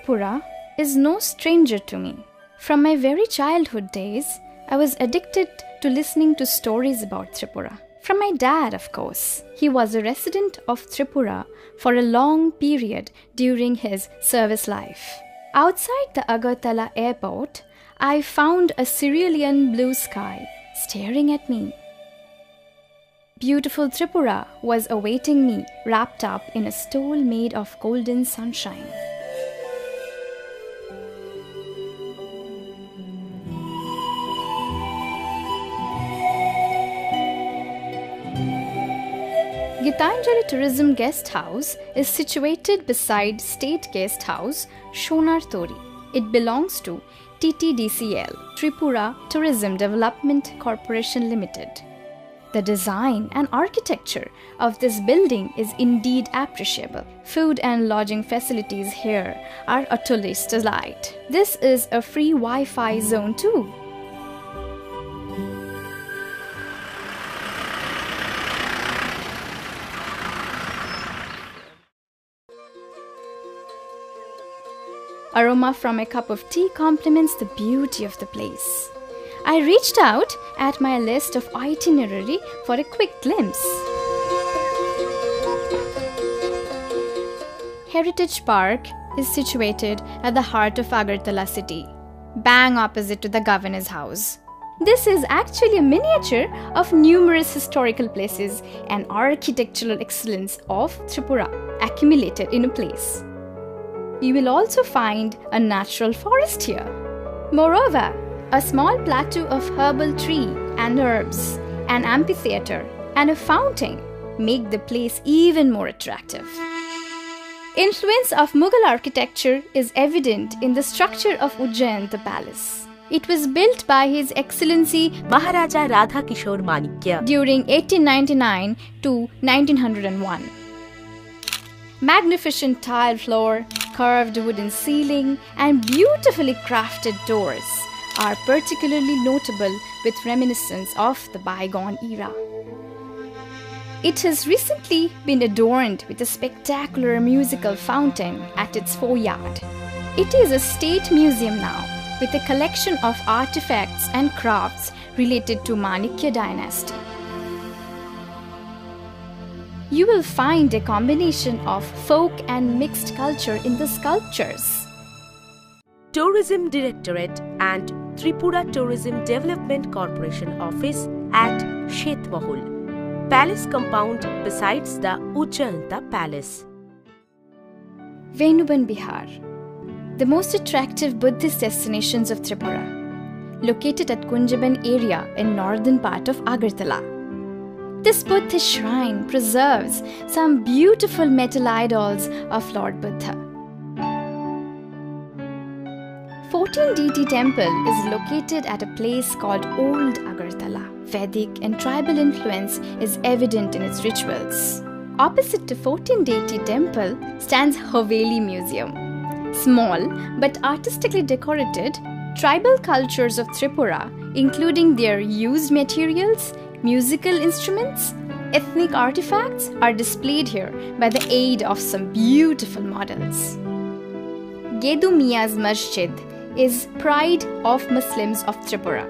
Tripura is no stranger to me. From my very childhood days, I was addicted to listening to stories about Tripura. From my dad, of course. He was a resident of Tripura for a long period during his service life. Outside the Agartala airport, I found a cerulean blue sky staring at me. Beautiful Tripura was awaiting me, wrapped up in a stole made of golden sunshine. Gitanjali Tourism Guest House is situated beside State Guest House, Shonartori. It belongs to TTDCL, Tripura Tourism Development Corporation Limited. The design and architecture of this building is indeed appreciable. Food and lodging facilities here are utterly delight. This is a free Wi-Fi zone too. Aroma from a cup of tea complements the beauty of the place. I reached out at my list of itinerary for a quick glimpse. Heritage Park is situated at the heart of Agartala city, bang opposite to the governor's house. This is actually a miniature of numerous historical places and architectural excellence of Tripura accumulated in a place. You will also find a natural forest here. Moreover, a small plateau of herbal tree and herbs, an amphitheater, and a fountain make the place even more attractive. Influence of Mughal architecture is evident in the structure of Ujjayanta Palace. It was built by His Excellency Maharaja Radha Kishore Manikya during 1899 to 1901. Magnificent tile floor, curved wooden ceiling, and beautifully crafted doors are particularly notable with reminiscence of the bygone era. It has recently been adorned with a spectacular musical fountain at its foreyard. It is a state museum now, with a collection of artifacts and crafts related to Manikya dynasty. You will find a combination of folk and mixed culture in the sculptures. Tourism Directorate and Tripura Tourism Development Corporation Office at Shetmahul. Palace compound besides the Ujjayanta Palace. Venuban Bihar, the most attractive Buddhist destinations of Tripura, located at Kunjaban area in northern part of Agartala. This Buddhist shrine preserves some beautiful metal idols of Lord Buddha. 14 Deity Temple is located at a place called Old Agartala. Vedic and tribal influence is evident in its rituals. Opposite to 14 Deity Temple stands Haveli Museum. Small but artistically decorated, tribal cultures of Tripura, including their used materials, musical instruments, ethnic artifacts are displayed here by the aid of some beautiful models. Gedu Mia's Masjid is pride of Muslims of Tripura.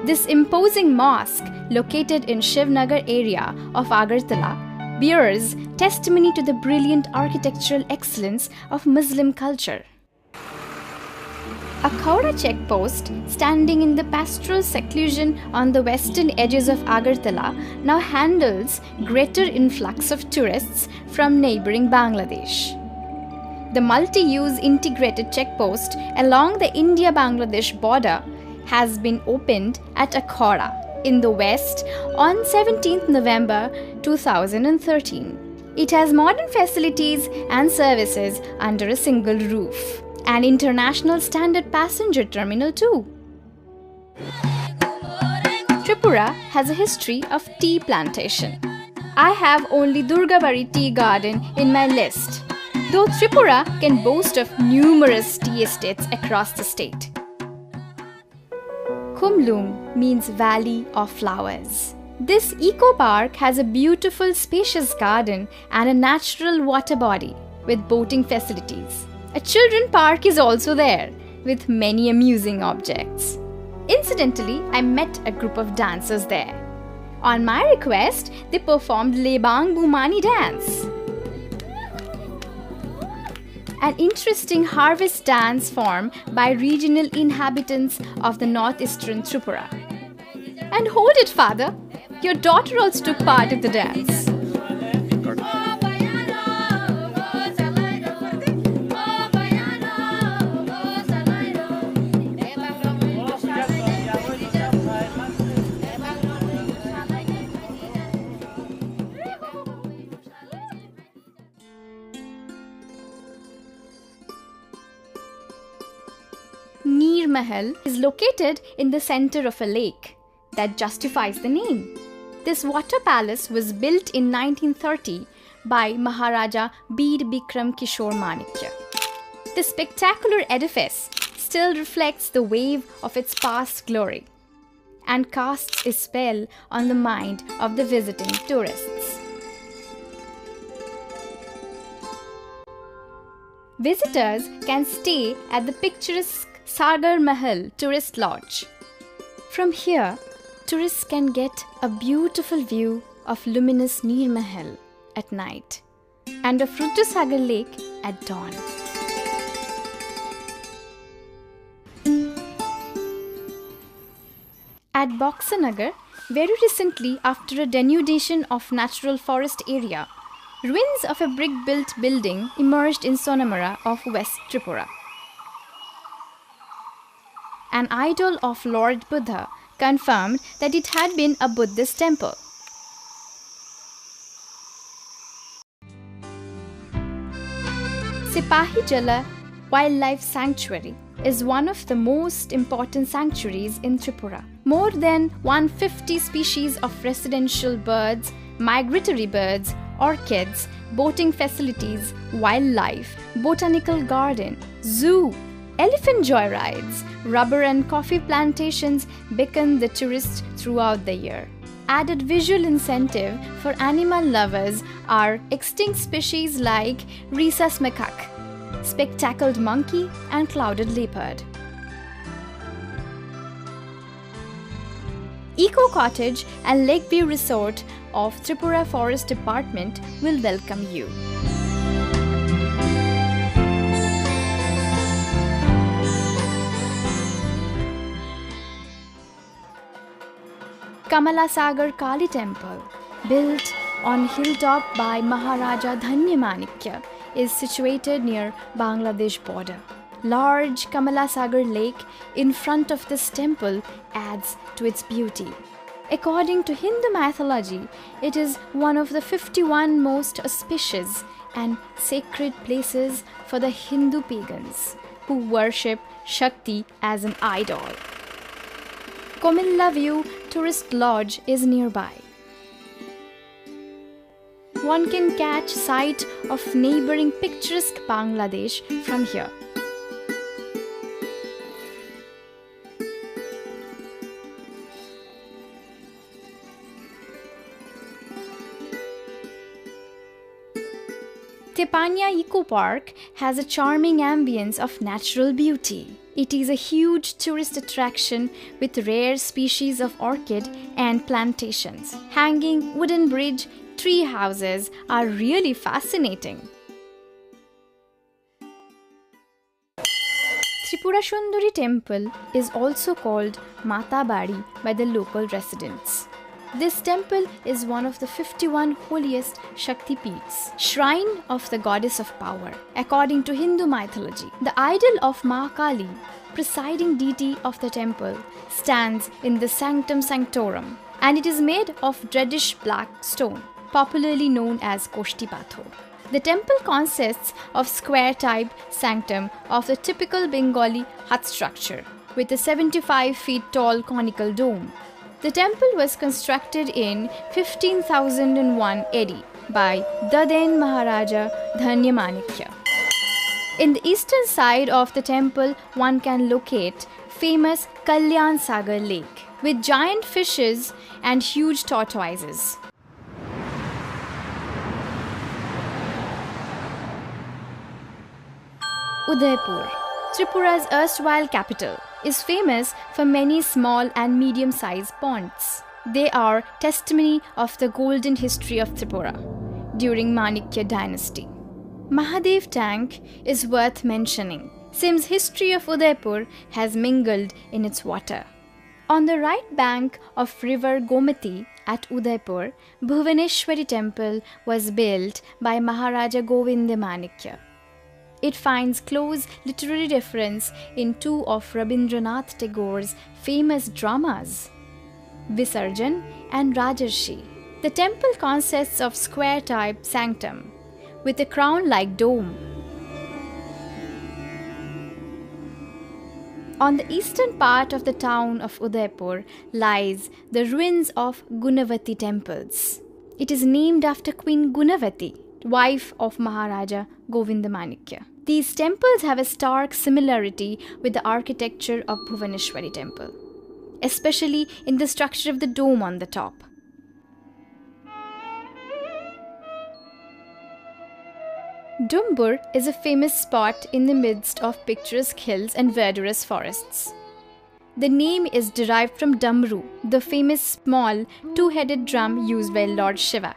This imposing mosque, located in Shivnagar area of Agartala, bears testimony to the brilliant architectural excellence of Muslim culture. A Khawda checkpost, standing in the pastoral seclusion on the western edges of Agartala, now handles greater influx of tourists from neighboring Bangladesh. The multi-use integrated checkpost along the India-Bangladesh border has been opened at Akhora in the west on 17th November 2013. It has modern facilities and services under a single roof. An international standard passenger terminal too. Tripura has a history of tea plantation. I have only Durgabari Tea Garden in my list, though Tripura can boast of numerous tea estates across the state. Khumlung means Valley of Flowers. This eco-park has a beautiful spacious garden and a natural water body with boating facilities. A children park is also there, with many amusing objects. Incidentally, I met a group of dancers there. On my request, they performed Lebang Bumani dance, an interesting harvest dance form by regional inhabitants of the northeastern Tripura. And hold it, father! Your daughter also took part in the dance. Neer Mahal is located in the center of a lake. That justifies the name. This water palace was built in 1930 by Maharaja Bir Bikram Kishore Manikya. The spectacular edifice still reflects the wave of its past glory and casts a spell on the mind of the visiting tourists. Visitors can stay at the picturesque Sagar Mahal Tourist Lodge. From here, tourists can get a beautiful view of luminous Neer Mahal at night and of Rudra Lake at dawn. At Boxanagar, very recently after a denudation of natural forest area, ruins of a brick-built building emerged in Sonamara of West Tripura. An idol of Lord Buddha confirmed that it had been a Buddhist temple. Sipahi Jala Wildlife Sanctuary is one of the most important sanctuaries in Tripura. More than 150 species of residential birds, migratory birds, orchids, boating facilities, wildlife, botanical garden, zoo, elephant joyrides, rubber and coffee plantations beckon the tourists throughout the year. Added visual incentive for animal lovers are extinct species like rhesus macaque, spectacled monkey and clouded leopard. Eco Cottage and Lakeview Resort of Tripura Forest Department will welcome you. Kamalasagar Kali Temple, built on hilltop by Maharaja Dhanya Manikya, is situated near Bangladesh border. Large Kamalasagar Lake in front of this temple adds to its beauty. According to Hindu mythology, it is one of the 51 most auspicious and sacred places for the Hindu pagans who worship Shakti as an idol. Komilla View Tourist Lodge is nearby. One can catch sight of neighboring picturesque Bangladesh from here. Tepanya Eco Park has a charming ambience of natural beauty. It is a huge tourist attraction with rare species of orchid and plantations. Hanging wooden bridge tree houses are really fascinating. Tripura Sundari Temple is also called Mata Bari by the local residents. This temple is one of the 51 holiest Shakti Peeths, shrine of the goddess of power. According to Hindu mythology, the idol of Ma Kali, presiding deity of the temple, stands in the Sanctum Sanctorum, and it is made of reddish black stone, popularly known as Koshti Pathor. The temple consists of square-type sanctum of the typical Bengali hut structure, with a 75 feet tall conical dome. The temple was constructed in 15,001 AD by Daden Maharaja Dhanya Manikya. In the eastern side of the temple, one can locate famous Kalyan Sagar Lake with giant fishes and huge tortoises. Udaipur, Tripura's erstwhile capital, is famous for many small and medium-sized ponds. They are testimony of the golden history of Tripura during Manikya dynasty. Mahadev Tank is worth mentioning, since history of Udaipur has mingled in its water. On the right bank of river Gomati at Udaipur, Bhuvaneshwari temple was built by Maharaja Govinda Manikya. It finds close literary reference in two of Rabindranath Tagore's famous dramas, Visarjan and Rajarshi. The temple consists of square-type sanctum with a crown-like dome. On the eastern part of the town of Udaipur lies the ruins of Gunavati temples. It is named after Queen Gunavati, wife of Maharaja Govinda Manikya. These temples have a stark similarity with the architecture of Bhuvaneshwari temple, especially in the structure of the dome on the top. Dumbur is a famous spot in the midst of picturesque hills and verdurous forests. The name is derived from Damru, the famous small two-headed drum used by Lord Shiva.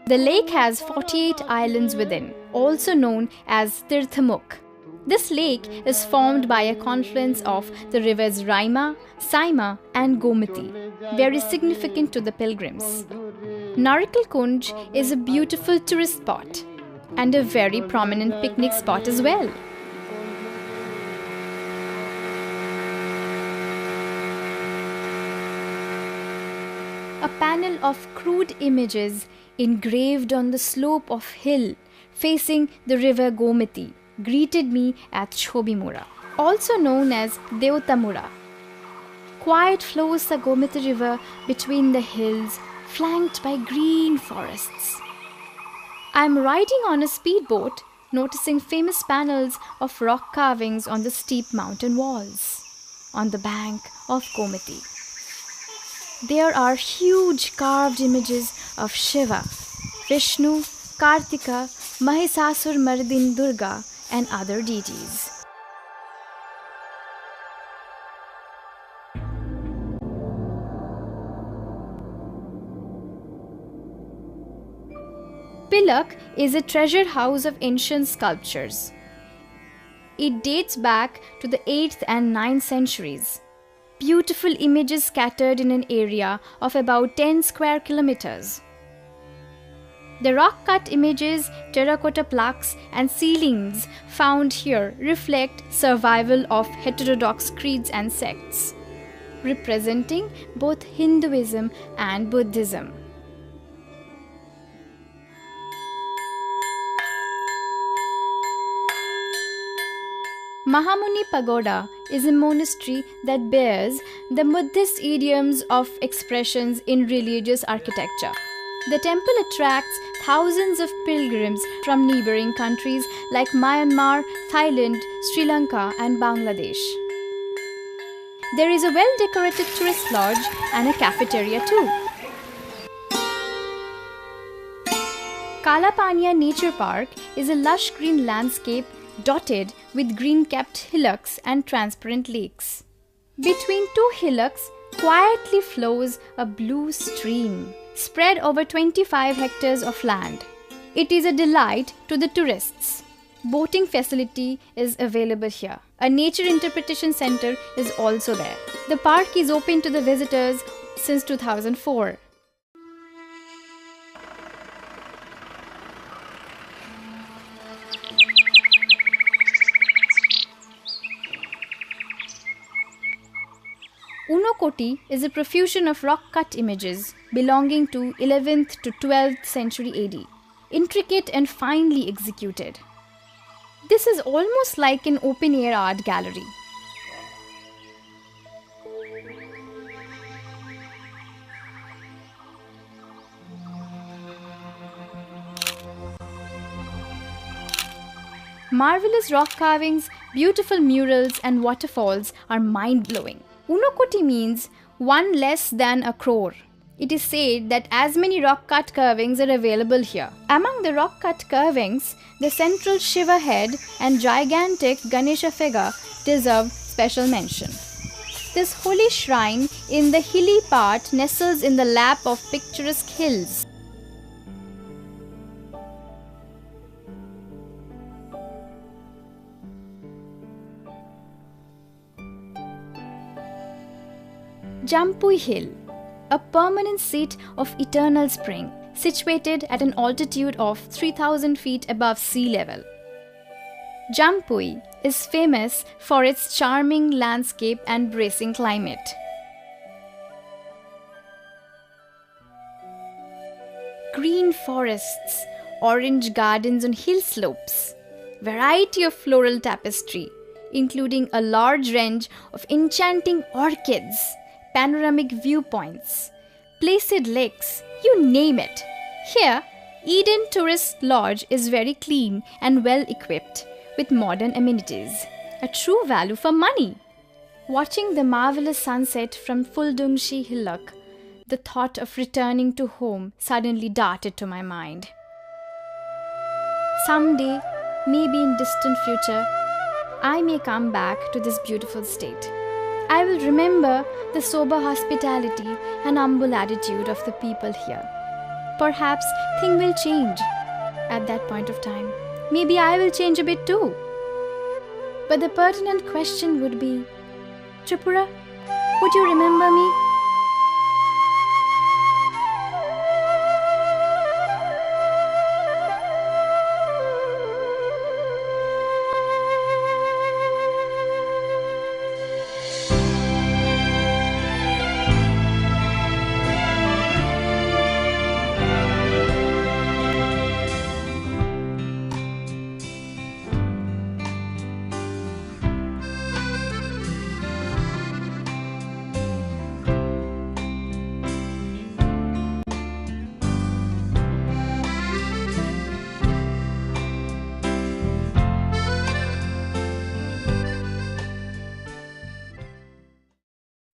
The lake has 48 islands within, also known as Tirthamukh. This lake is formed by a confluence of the rivers Raima, Saima and Gomati, very significant to the pilgrims. Narikal Kunj is a beautiful tourist spot and a very prominent picnic spot as well. A panel of crude images engraved on the slope of hill facing the river Gomati greeted me at Chobimura, also known as Deotamura. Quiet flows the Gomati river between the hills, flanked by green forests. I am riding on a speedboat, noticing famous panels of rock carvings on the steep mountain walls on the bank of Gomati. There are huge carved images of Shiva, Vishnu, Kartika, Mahisasur Mardin Durga and other deities. Pilak is a treasure house of ancient sculptures. It dates back to the 8th and 9th centuries. Beautiful images scattered in an area of about 10 square kilometers. The rock-cut images, terracotta plaques and ceilings found here reflect survival of heterodox creeds and sects, representing both Hinduism and Buddhism. Mahamuni Pagoda is a monastery that bears the Buddhist idioms of expressions in religious architecture. The temple attracts thousands of pilgrims from neighboring countries like Myanmar, Thailand, Sri Lanka and Bangladesh. There is a well-decorated tourist lodge and a cafeteria too. Kalapania Nature Park is a lush green landscape dotted with green-capped hillocks and transparent lakes. Between two hillocks quietly flows a blue stream, spread over 25 hectares of land. It is a delight to the tourists. Boating facility is available here. A nature interpretation center is also there. The park is open to the visitors since 2004. Unokoti is a profusion of rock-cut images belonging to 11th to 12th century AD, intricate and finely executed. This is almost like an open-air art gallery. Marvelous rock carvings, beautiful murals and waterfalls are mind-blowing. Unokoti means one less than a crore. It is said that as many rock-cut carvings are available here. Among the rock-cut carvings, the central Shiva head and gigantic Ganesha figure deserve special mention. This holy shrine in the hilly part nestles in the lap of picturesque hills. Jampui Hill, a permanent seat of eternal spring, situated at an altitude of 3,000 feet above sea level. Jampui is famous for its charming landscape and bracing climate. Green forests, orange gardens on hill slopes, variety of floral tapestry, including a large range of enchanting orchids, panoramic viewpoints, placid lakes, you name it. Here, Eden Tourist Lodge is very clean and well equipped with modern amenities, a true value for money. Watching the marvelous sunset from Fuldungshi Hillock, the thought of returning to home suddenly darted to my mind. Someday, maybe in distant future, I may come back to this beautiful state. I will remember the sober hospitality and humble attitude of the people here. Perhaps things will change at that point of time. Maybe I will change a bit too. But the pertinent question would be, Tripura, would you remember me?